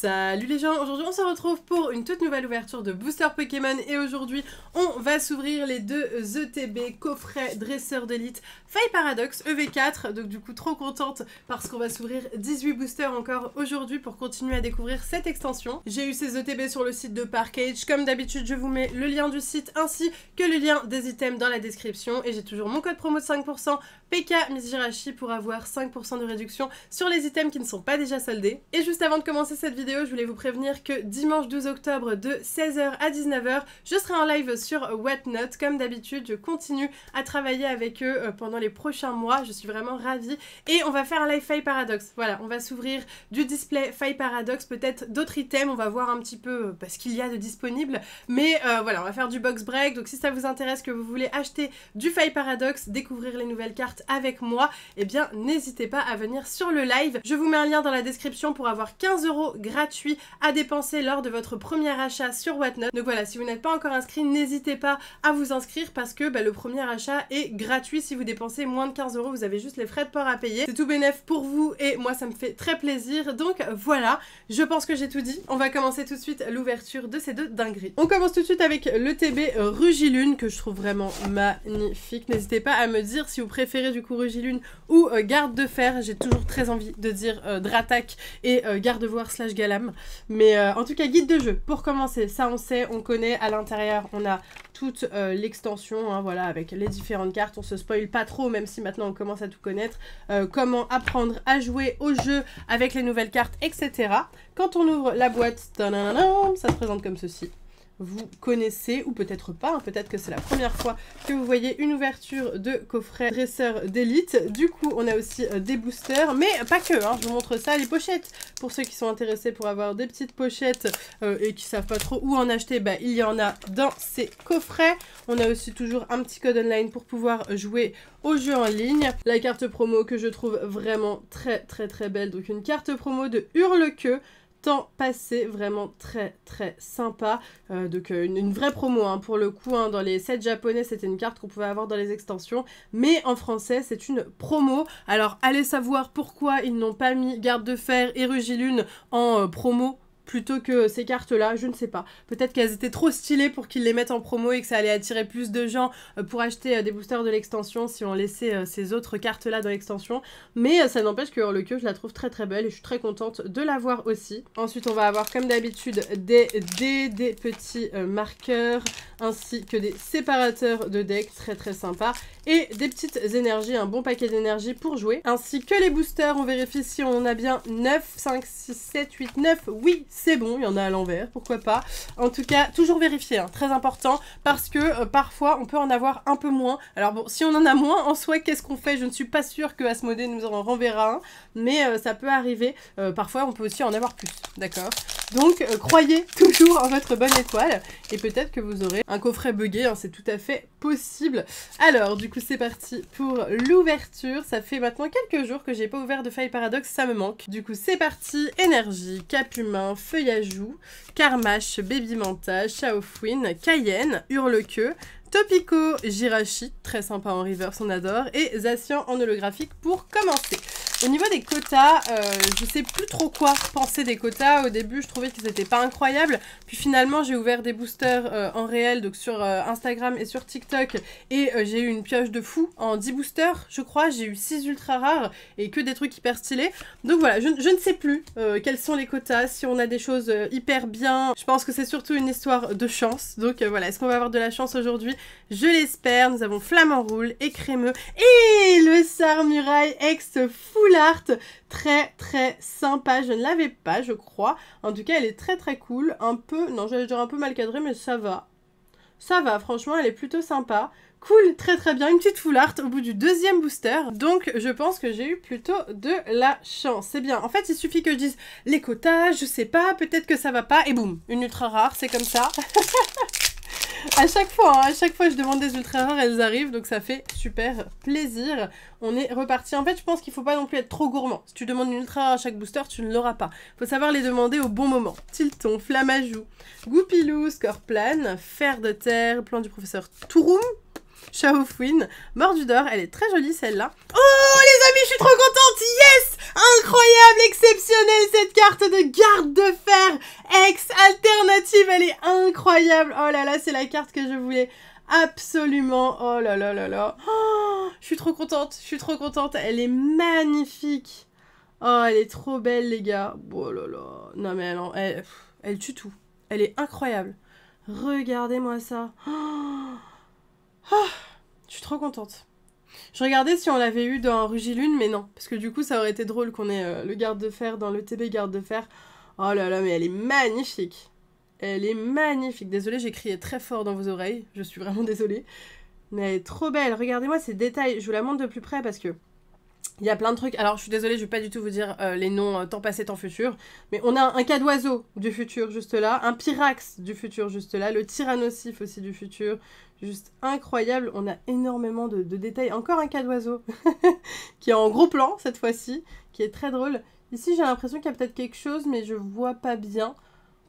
Salut les gens, aujourd'hui on se retrouve pour une toute nouvelle ouverture de Booster Pokémon et aujourd'hui on va s'ouvrir les deux ETB coffrets dresseurs d'élite Faille Paradoxe EV4, donc du coup trop contente parce qu'on va s'ouvrir 18 boosters encore aujourd'hui pour continuer à découvrir cette extension. J'ai eu ces ETB sur le site de Parkage, comme d'habitude je vous mets le lien du site ainsi que le lien des items dans la description et j'ai toujours mon code promo de 5% PK Mizirachi pour avoir 5% de réduction sur les items qui ne sont pas déjà soldés. Et juste avant de commencer cette vidéo, je voulais vous prévenir que dimanche 12 octobre de 16h à 19h, je serai en live sur Whatnot. Comme d'habitude, je continue à travailler avec eux pendant les prochains mois. Je suis vraiment ravie. Et on va faire un live Faille Paradoxe. Voilà, on va s'ouvrir du display Faille Paradoxe, peut-être d'autres items. On va voir un petit peu ce qu'il y a de disponible. Mais voilà, on va faire du box break. Donc si ça vous intéresse, que vous voulez acheter du Faille Paradoxe, découvrir les nouvelles cartes avec moi, eh bien n'hésitez pas à venir sur le live. Je vous mets un lien dans la description pour avoir 15 € gratuits à dépenser lors de votre premier achat sur Whatnot. Donc voilà, si vous n'êtes pas encore inscrit, n'hésitez pas à vous inscrire parce que le premier achat est gratuit. Si vous dépensez moins de 15 €, vous avez juste les frais de port à payer. C'est tout bénef pour vous et moi ça me fait très plaisir. Donc voilà, je pense que j'ai tout dit. On va commencer tout de suite l'ouverture de ces deux dingueries. On commence tout de suite avec l'ETB Rugilune que je trouve vraiment magnifique. N'hésitez pas à me dire si vous préférez du coup Rugilune ou Garde de Fer. J'ai toujours très envie de dire Dratak et Gardevoir / Galam. Mais en tout cas, guide de jeu. Pour commencer, ça on sait, on connaît. À l'intérieur, on a toute l'extension, hein, voilà, avec les différentes cartes. On se spoil pas trop, même si maintenant on commence à tout connaître. Comment apprendre à jouer au jeu avec les nouvelles cartes, etc. Quand on ouvre la boîte, ça se présente comme ceci. Vous connaissez, ou peut-être pas, hein, peut-être que c'est la première fois que vous voyez une ouverture de coffret dresseur d'élite. Du coup, on a aussi des boosters, mais pas que, hein, je vous montre ça, les pochettes. Pour ceux qui sont intéressés pour avoir des petites pochettes et qui savent pas trop où en acheter, il y en a dans ces coffrets. On a aussi toujours un petit code online pour pouvoir jouer au jeu en ligne. La carte promo que je trouve vraiment très belle, donc une carte promo de Hurle-Queue. Temps passé, vraiment très sympa. Donc une vraie promo hein, pour le coup. Hein, dans les sets japonais, c'était une carte qu'on pouvait avoir dans les extensions. Mais en français, c'est une promo. Alors, allez savoir pourquoi ils n'ont pas mis Garde de Fer et Rugilune en promo plutôt que ces cartes-là, je ne sais pas. Peut-être qu'elles étaient trop stylées pour qu'ils les mettent en promo et que ça allait attirer plus de gens pour acheter des boosters de l'extension si on laissait ces autres cartes-là dans l'extension. Mais ça n'empêche que Hurle-Queue, je la trouve très belle et je suis très contente de l'avoir aussi. Ensuite, on va avoir comme d'habitude des petits marqueurs ainsi que des séparateurs de deck très sympa et des petites énergies, un bon paquet d'énergie pour jouer. Ainsi que les boosters, on vérifie si on en a bien 9, 5, 6, 7, 8, 9, oui c'est bon, il y en a à l'envers, pourquoi pas. En tout cas, toujours vérifier, hein, très important, parce que parfois on peut en avoir un peu moins. Alors bon, si on en a moins, en soi, qu'est-ce qu'on fait? Je ne suis pas sûre que Asmodée nous en renverra un, mais ça peut arriver. Parfois, on peut aussi en avoir plus, d'accord? Donc, croyez toujours en votre bonne étoile, et peut-être que vous aurez un coffret buggé, hein, c'est tout à fait possible. Alors, du coup, c'est parti pour l'ouverture. Ça fait maintenant quelques jours que j'ai pas ouvert de Faille Paradoxe, ça me manque. Du coup, c'est parti. Énergie, Cap Humain, Feuillajou, Carmache, Baby Manta, Chaofouine, Cayenne, Hurle-Queue, Topico, Jirachi, très sympa en reverse, on adore, et Zacian en holographique pour commencer. Au niveau des quotas, je sais plus trop quoi penser des quotas. Au début, je trouvais qu'ils étaient pas incroyables. Puis finalement, j'ai ouvert des boosters en réel, donc sur Instagram et sur TikTok. Et j'ai eu une pioche de fou en 10 boosters, je crois. J'ai eu 6 ultra rares et que des trucs hyper stylés. Donc voilà, je ne sais plus quels sont les quotas, si on a des choses hyper bien. Je pense que c'est surtout une histoire de chance. Donc voilà, est-ce qu'on va avoir de la chance aujourd'hui? Je l'espère. Nous avons Flamant Roule, Écrémeux et le Sarmurail X Full Art, très sympa. Je ne l'avais pas, je crois. En tout cas, elle est très cool. Un peu, non, j'allais dire un peu mal cadrée, mais ça va. Ça va, franchement, elle est plutôt sympa. Cool, très bien. Une petite full art au bout du deuxième booster. Donc, je pense que j'ai eu plutôt de la chance. C'est bien. En fait, il suffit que je dise les quotas, je sais pas, peut-être que ça va pas. Et boum, une ultra rare, c'est comme ça. À chaque fois je demande des ultra rares, elles arrivent, donc ça fait super plaisir. On est reparti. En fait, je pense qu'il faut pas non plus être trop gourmand. Si tu demandes une ultra rare à chaque booster, tu ne l'auras pas. Faut savoir les demander au bon moment. Tilton, Flamajou, Goupilou, Scorplane, Fer de Terre, Plan du Professeur Touroum, Chaofouine, Mordudor, elle est très jolie celle-là. Oh les amis, je suis trop contente, yes! Incroyable, exceptionnelle cette carte de Garde de Fer. sleeve, elle est incroyable. Oh là là, c'est la carte que je voulais absolument. Oh là là là là. Oh, je suis trop contente, je suis trop contente. Elle est magnifique. Oh, elle est trop belle, les gars. Oh là là. Non, mais elle tue tout. Elle est incroyable. Regardez-moi ça. Oh, oh, je suis trop contente. Je regardais si on l'avait eu dans Rugilune, mais non. Parce que du coup, ça aurait été drôle qu'on ait le garde de fer dans le TB garde de fer. Oh là là, mais elle est magnifique. Elle est magnifique. Désolée, j'ai crié très fort dans vos oreilles. Je suis vraiment désolée. Mais elle est trop belle. Regardez-moi ces détails. Je vous la montre de plus près parce que il y a plein de trucs. Alors, je suis désolée, je vais pas du tout vous dire les noms temps passé, temps futur. Mais on a un cas d'oiseau du futur juste là. Un Pyrax du futur juste là. Le Tyrannosif aussi du futur. Juste incroyable. On a énormément de détails. Encore un cas d'oiseau qui est en gros plan cette fois-ci. Qui est très drôle. Ici, j'ai l'impression qu'il y a peut-être quelque chose, mais je vois pas bien.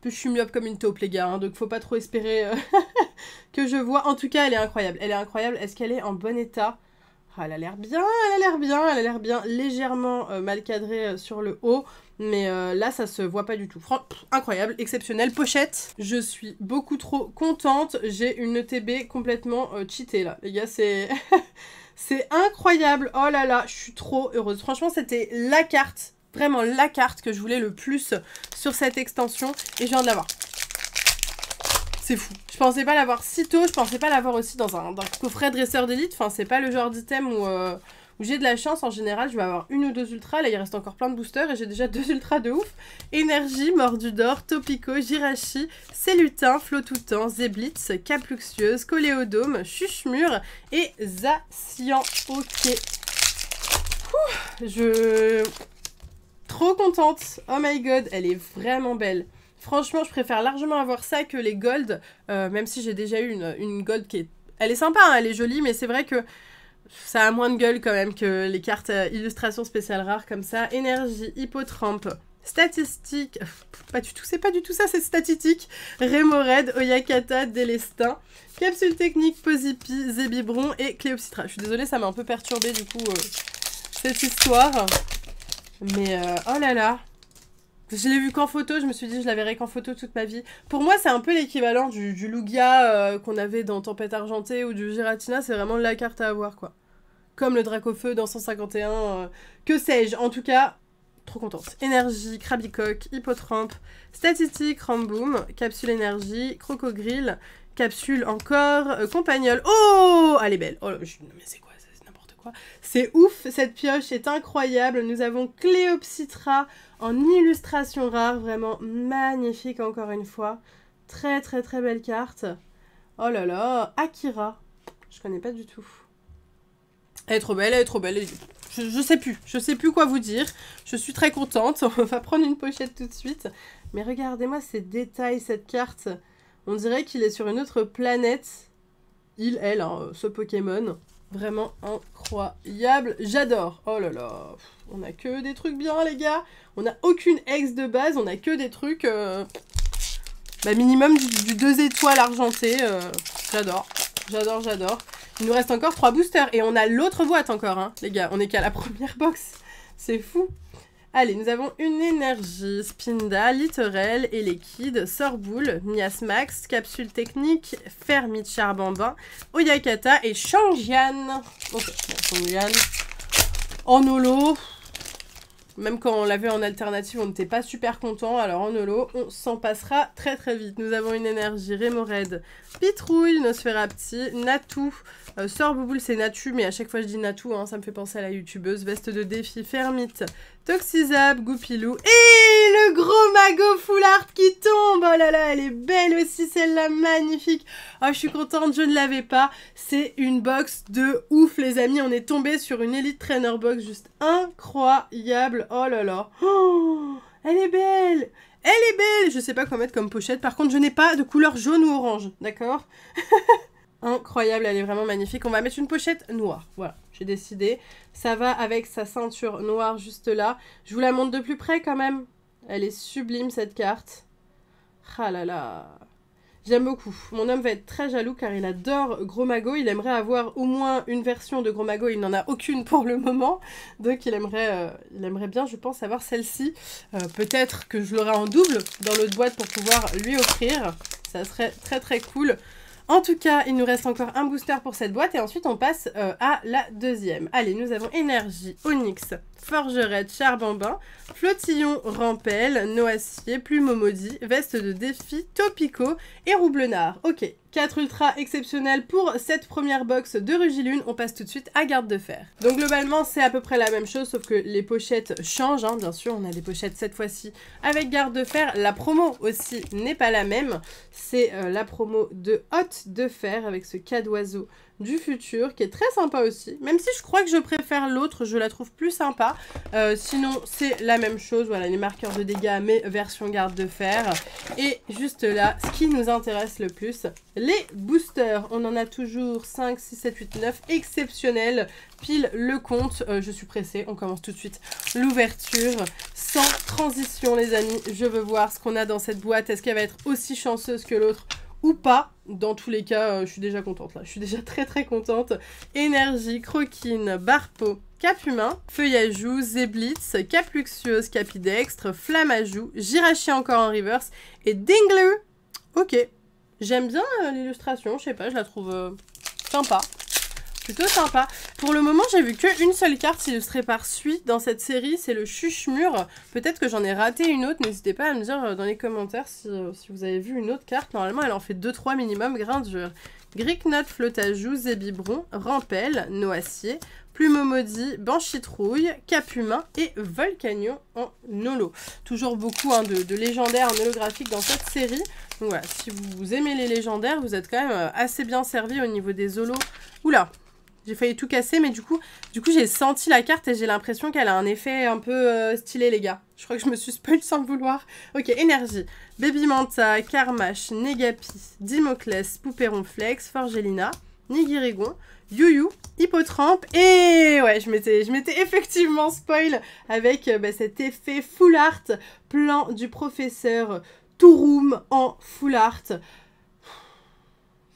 Puis je suis myope comme une taupe, les gars. Hein, donc, faut pas trop espérer que je vois. En tout cas, elle est incroyable. Elle est incroyable. Est-ce qu'elle est en bon état ? Ah, elle a l'air bien, elle a l'air bien, elle a l'air bien, légèrement mal cadrée sur le haut, mais là ça se voit pas du tout. Incroyable, exceptionnel. Pochette, je suis beaucoup trop contente, j'ai une ETB complètement cheatée là, les gars, c'est c'est incroyable. Oh là là, je suis trop heureuse. Franchement, c'était la carte, vraiment la carte que je voulais le plus sur cette extension, et je viens de l'avoir. C'est fou. Je pensais pas l'avoir si tôt, je pensais pas l'avoir aussi dans un coffret dresseur d'élite. Enfin, c'est pas le genre d'item où j'ai de la chance. En général, je vais avoir une ou deux ultras. Là, il reste encore plein de boosters et j'ai déjà 2 ultras de ouf. Énergie, Mordudor, Topico, Jirachi, Cellutin, Flotoutan, Zeblitz, Capluxieuse, Coléodome, Chuchemur et Zacian. Ok. Trop contente. Oh my god, elle est vraiment belle. Franchement, je préfère largement avoir ça que les gold, même si j'ai déjà eu une gold qui est... Elle est sympa, hein, elle est jolie, mais c'est vrai que ça a moins de gueule quand même que les cartes illustrations spéciales rares comme ça. Énergie, Hippotrampe, Statistique... Pas du tout, c'est pas du tout ça, c'est statistique. Rémored, Oyakata, Délestin, Capsule Technique, Posipi, Zébibron et Cléopsitra. Je suis désolée, ça m'a un peu perturbé du coup cette histoire. Mais oh là là. Je l'ai vu qu'en photo, je me suis dit je la verrai qu'en photo toute ma vie. Pour moi, c'est un peu l'équivalent du Lugia qu'on avait dans Tempête Argentée ou du Giratina, c'est vraiment la carte à avoir, quoi. Comme le Dracofeu dans 151, que sais-je. En tout cas, trop contente. Énergie, Krabicoque, Hippotrampe, Statistique, Ramboom, Capsule Énergie, Crocogrill, Capsule encore, Compagnole. Oh, elle est belle. Oh, mais c'est quoi? C'est ouf, cette pioche est incroyable. Nous avons Cléopsitra en illustration rare, vraiment magnifique encore une fois. Très très très belle carte. Oh là là, Akira, je connais pas du tout. Elle est trop belle, elle est trop belle. Je sais plus quoi vous dire. Je suis très contente, on va prendre une pochette tout de suite. Mais regardez-moi ces détails, cette carte. On dirait qu'il est sur une autre planète. Elle, hein, ce Pokémon. Vraiment incroyable. J'adore. Oh là là. On a que des trucs bien, les gars. On n'a aucune ex de base. On a que des trucs... minimum du 2 étoiles argenté. J'adore. J'adore, j'adore. Il nous reste encore 3 boosters. Et on a l'autre boîte encore, hein, les gars. On est qu'à la première box. C'est fou. Allez, nous avons une énergie, Spinda, Littorel, Elekid, Sorboule, Miasmax, Capsule Technique, Fermite Charbambin, Oyakata et Changian. Ok, Changian. En holo, même quand on l'avait en alternative, on n'était pas super content. Alors en holo, on s'en passera très très vite. Nous avons une énergie, Rémored, Pitrouille, Nosferapti, Natou. Sorbouboule, c'est Natu, mais à chaque fois je dis Natou, hein, ça me fait penser à la youtubeuse. Veste de défi, Fermite, Toxizab, Goupilou et le gros magot full art qui tombe. Oh là là, elle est belle aussi, celle-là, magnifique. Oh, je suis contente, je ne l'avais pas. C'est une box de ouf, les amis. On est tombé sur une Elite Trainer box juste incroyable. Oh là là. Oh, elle est belle. Elle est belle. Je sais pas quoi mettre comme pochette. Par contre, je n'ai pas de couleur jaune ou orange, d'accord? Incroyable, elle est vraiment magnifique. On va mettre une pochette noire. Voilà, j'ai décidé. Ça va avec sa ceinture noire juste là. Je vous la montre de plus près quand même. Elle est sublime cette carte. Ah là là. J'aime beaucoup. Mon homme va être très jaloux car il adore Gros Mago. Il aimerait avoir au moins une version de Gros Mago. Il n'en a aucune pour le moment. Donc il aimerait bien, je pense, avoir celle-ci. Peut-être que je l'aurai en double dans l'autre boîte pour pouvoir lui offrir. Ça serait très très cool. En tout cas, il nous reste encore un booster pour cette boîte et ensuite on passe à la deuxième. Allez, nous avons Énergie, Onyx, Forgerette, Charbambin, Flottillon, Rampel, Noacier, Plumeau Maudit, Veste de Défi, Topico et Roublenard. Ok, 4 ultra exceptionnels pour cette première box de Rugilune. On passe tout de suite à Garde de Fer. Donc globalement, c'est à peu près la même chose, sauf que les pochettes changent. Hein, bien sûr, on a des pochettes cette fois-ci avec Garde de Fer. La promo aussi n'est pas la même. C'est la promo de Hôte de Fer avec ce cadeau du futur qui est très sympa aussi, même si je crois que je préfère l'autre, je la trouve plus sympa. Sinon c'est la même chose, voilà, les marqueurs de dégâts mais version Garde de Fer. Et juste là, ce qui nous intéresse le plus, les boosters. On en a toujours 5, 6, 7, 8, 9 exceptionnels, pile le compte. Je suis pressée, on commence tout de suite l'ouverture sans transition les amis. Je veux voir ce qu'on a dans cette boîte, est-ce qu'elle va être aussi chanceuse que l'autre ou pas. Dans tous les cas, je suis déjà contente là. Je suis déjà très très contente. Énergie, Croquine, Barpeau, Cap Humain, Feuillajou, Zeblitz, Cap Luxueuse, Capidextre, Flammajou, Jirachi encore en reverse et Dingler. Ok. J'aime bien l'illustration, je sais pas, je la trouve sympa. Plutôt sympa. Pour le moment, j'ai vu qu'une seule carte illustrée par Suite dans cette série, c'est le Chuchemur. Peut-être que j'en ai raté une autre, n'hésitez pas à me dire dans les commentaires si vous avez vu une autre carte. Normalement, elle en fait 2-3 minimum, Grindure. Gricknot, Flotajou, Zébibron, Rampel, Noacier, Plumeau Maudit, Banchitrouille, Cap Humain et Volcanion en holo. Toujours beaucoup hein, de légendaires en holographique dans cette série. Donc voilà, si vous aimez les légendaires, vous êtes quand même assez bien servi au niveau des holos. Oula! J'ai failli tout casser, mais du coup j'ai senti la carte et j'ai l'impression qu'elle a un effet un peu stylé, les gars. Je crois que je me suis spoil sans le vouloir. Ok, Énergie. Baby Manta, Karmash, Negapi, Dimoclès, Poupéron Flex, Forgelina, Nigirigon, Youyou, Hippotrampe. Et ouais, je m'étais effectivement spoil avec cet effet full art, plan du professeur Touroum en full art.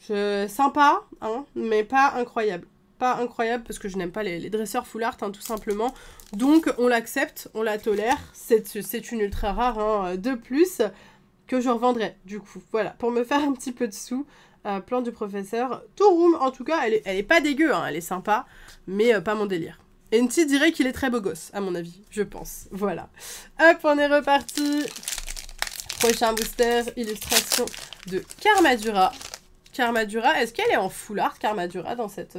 Sympa, hein, mais pas incroyable. Pas incroyable parce que je n'aime pas les dresseurs full art, hein, tout simplement. Donc on l'accepte, on la tolère. C'est une ultra rare hein, de plus que je revendrai du coup. Voilà, pour me faire un petit peu de sous. Plan du professeur Touroum, en tout cas, elle est pas dégueu, hein, elle est sympa, mais pas mon délire. Enti dirait qu'il est très beau gosse, à mon avis, je pense. Voilà. Hop, on est reparti. Prochain booster, illustration de Karmadura. Karmadura, est-ce qu'elle est en full art, Karmadura, dans cette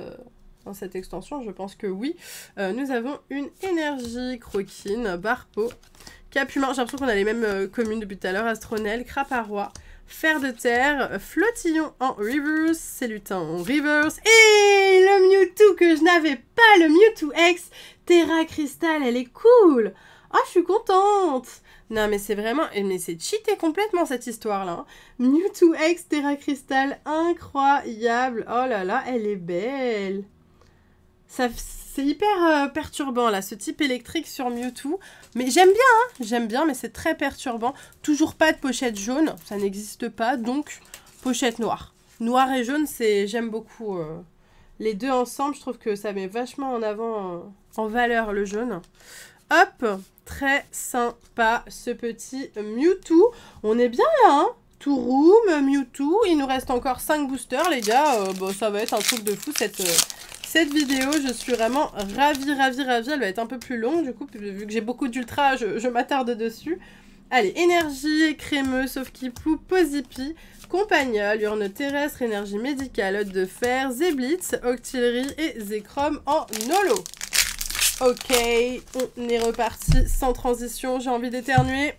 extension? Je pense que oui. Nous avons une Énergie, Croquine, Barpeau, Cap Humain. J'ai l'impression qu'on a les mêmes communes depuis tout à l'heure. Astronel, Craparois, Fer de Terre, Flottillon en reverse, Célutin en reverse. Et le Mewtwo que je n'avais pas, le Mewtwo X, Terra Crystal, elle est cool. Oh, je suis contente. Non, mais c'est vraiment... Mais c'est cheaté complètement, cette histoire-là. Hein. Mewtwo X, Terra Crystal, incroyable. Oh là là, elle est belle. C'est hyper perturbant, là, ce type électrique sur Mewtwo. Mais j'aime bien, hein. J'aime bien, mais c'est très perturbant. Toujours pas de pochette jaune, ça n'existe pas. Donc, pochette noire. Noir et jaune, j'aime beaucoup. Les deux ensemble, je trouve que ça met vachement en avant, en valeur, le jaune. Hop, très sympa ce petit Mewtwo. On est bien là, hein. Touroum, Mewtwo. Il nous reste encore 5 boosters, les gars. Bon, ça va être un truc de fou cette vidéo. Je suis vraiment ravie. Elle va être un peu plus longue, du coup, vu que j'ai beaucoup d'ultra, je m'attarde dessus. Allez, Énergie, Crémeux, Sauf-Kipou, Posipi, Compagnol, Urne Terrestre, Énergie Médicale, Hôte de Fer, Zeblitz, Octillerie et Zekrom en holo. Ok, on est reparti sans transition, j'ai envie d'éternuer.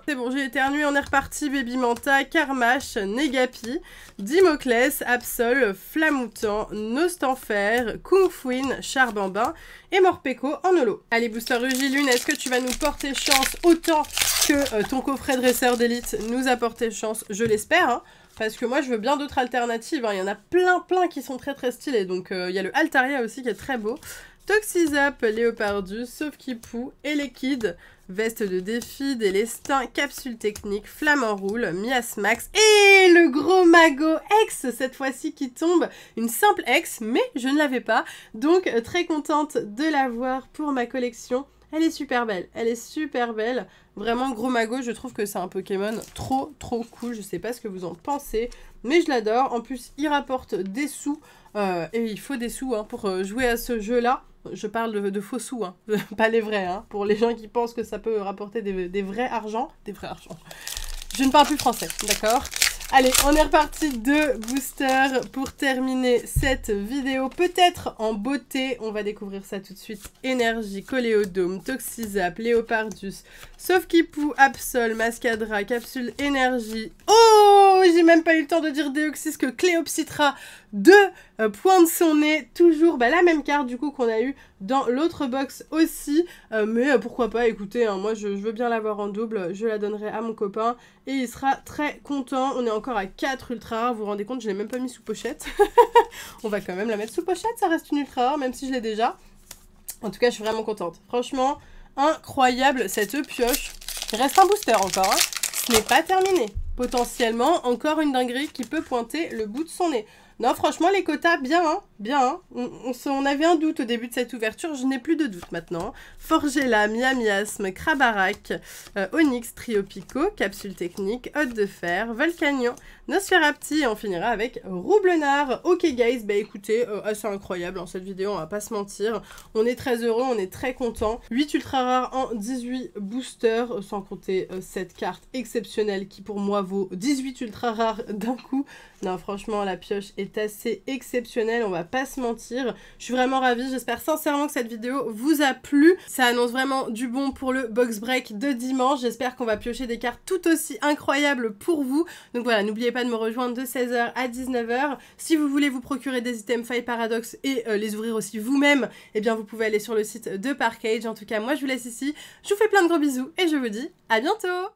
C'est bon, j'ai éternué, on est reparti. Baby Manta, Karmash, Negapi, Dimoclès, Absol, Flamoutant, Nostanfer, Kungfuin, Charbambin et Morpeko en holo. Allez, Booster Rugilune, est-ce que tu vas nous porter chance autant que ton coffret dresseur d'élite nous a porté chance? Je l'espère, hein. Parce que moi, je veux bien d'autres alternatives. Hein. Il y en a plein qui sont très stylés. Donc, il y a le Altaria aussi qui est très beau. Toxizap, Léopardus, Sauf-qui-Pou et Liquide, veste de défi, délestin, capsule technique, flamme en roule, Miasmax et le gros magot X cette fois-ci qui tombe, une simple X mais je ne l'avais pas, donc très contente de l'avoir pour ma collection. Elle est super belle, vraiment gros magot, je trouve que c'est un Pokémon trop cool, je sais pas ce que vous en pensez, mais je l'adore, en plus il rapporte des sous, et il faut des sous hein, pour jouer à ce jeu-là. Je parle de faux sous, hein. Pas les vrais, hein. Pour les gens qui pensent que ça peut rapporter des vrais argents. Des vrais argents. Je ne parle plus français, d'accord? Allez, on est reparti de booster pour terminer cette vidéo. Peut-être en beauté, on va découvrir ça tout de suite. Énergie, Coléodome, Toxizap, Léopardus, Sauf-qui-Pou, Absol, Mascadra, Capsule Énergie. Oh, j'ai même pas eu le temps de dire Deoxys que Cléopsitra, 2 points de son nez. Toujours la même carte du coup qu'on a eu dans l'autre box aussi. Mais pourquoi pas, écoutez, hein, moi je veux bien l'avoir en double. Je la donnerai à mon copain et il sera très content. On est encore à 4 ultra rares, vous vous rendez compte, je l'ai même pas mis sous pochette. On va quand même la mettre sous pochette, ça reste une ultra rare, même si je l'ai déjà. En tout cas, je suis vraiment contente. Franchement, incroyable cette pioche. Il reste un booster encore, hein. Ce n'est pas terminé. Potentiellement, encore une dinguerie qui peut pointer le bout de son nez. Non, franchement, les quotas, bien, hein, bien. Hein. On avait un doute au début de cette ouverture, je n'ai plus de doute maintenant. Forgella, Miasme, Crabarak, Onyx, Triopico, Capsule Technique, Hôte de Fer, Volcanion, Nosferapti, et on finira avec Roublenard. Ok guys, écoutez, assez incroyable hein, cette vidéo, on va pas se mentir. On est très heureux, on est très content. 8 ultra rares en 18 boosters, sans compter cette carte exceptionnelle qui pour moi vaut 18 ultra rares d'un coup. Non, franchement, la pioche est assez exceptionnelle, on va pas se mentir. Je suis vraiment ravie, j'espère sincèrement que cette vidéo vous a plu. Ça annonce vraiment du bon pour le box break de dimanche. J'espère qu'on va piocher des cartes tout aussi incroyables pour vous. Donc voilà, n'oubliez pas de me rejoindre de 16h à 19h. Si vous voulez vous procurer des items Faille Paradox et les ouvrir aussi vous-même, eh bien vous pouvez aller sur le site de Parkage. En tout cas, moi je vous laisse ici. Je vous fais plein de gros bisous et je vous dis à bientôt!